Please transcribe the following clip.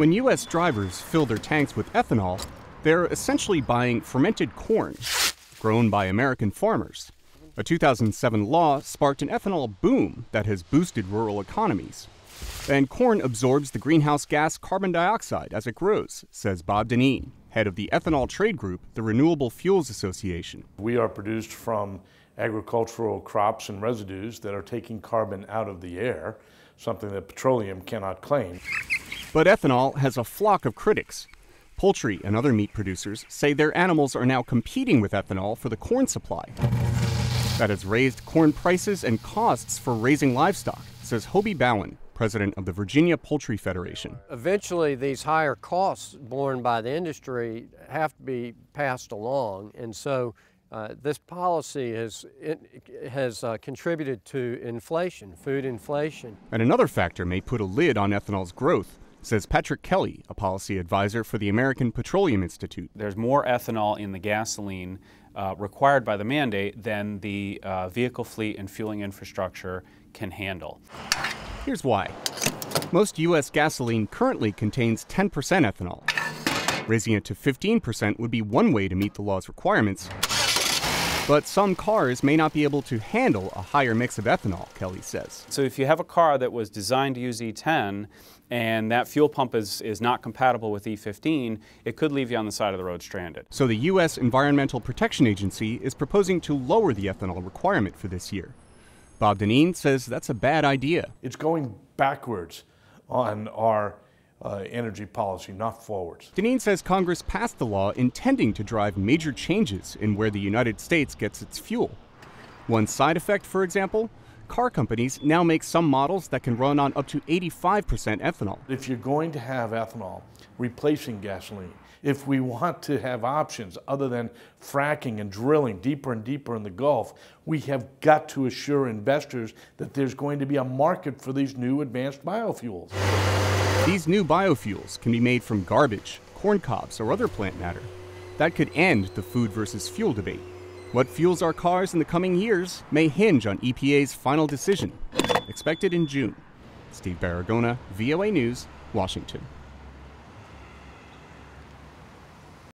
When U.S. drivers fill their tanks with ethanol, they're essentially buying fermented corn, grown by American farmers. A 2007 law sparked an ethanol boom that has boosted rural economies. And corn absorbs the greenhouse gas carbon dioxide as it grows, says Bob Dineen, head of the ethanol trade group, the Renewable Fuels Association. We are produced from agricultural crops and residues that are taking carbon out of the air, something that petroleum cannot claim. But ethanol has a flock of critics. Poultry and other meat producers say their animals are now competing with ethanol for the corn supply. That has raised corn prices and costs for raising livestock, says Hobie Bowen, president of the Virginia Poultry Federation. Eventually, these higher costs borne by the industry have to be passed along, and so this policy has contributed to inflation, food inflation. And another factor may put a lid on ethanol's growth, says Patrick Kelly, a policy advisor for the American Petroleum Institute. There's more ethanol in the gasoline required by the mandate than the vehicle fleet and fueling infrastructure can handle. Here's why. Most U.S. gasoline currently contains 10% ethanol. Raising it to 15% would be one way to meet the law's requirements. But some cars may not be able to handle a higher mix of ethanol, Kelly says. So if you have a car that was designed to use E10 and that fuel pump is not compatible with E15, it could leave you on the side of the road stranded. So the U.S. Environmental Protection Agency is proposing to lower the ethanol requirement for this year. Bob Dineen says that's a bad idea. It's going backwards on our energy policy, not forwards. Dineen says Congress passed the law intending to drive major changes in where the United States gets its fuel. One side effect, for example, car companies now make some models that can run on up to 85% ethanol. If you're going to have ethanol replacing gasoline, if we want to have options other than fracking and drilling deeper and deeper in the Gulf, we have got to assure investors that there's going to be a market for these new advanced biofuels. These new biofuels can be made from garbage, corn cobs, or other plant matter. That could end the food versus fuel debate. What fuels our cars in the coming years may hinge on EPA's final decision, expected in June. Steve Baragona, VOA News, Washington.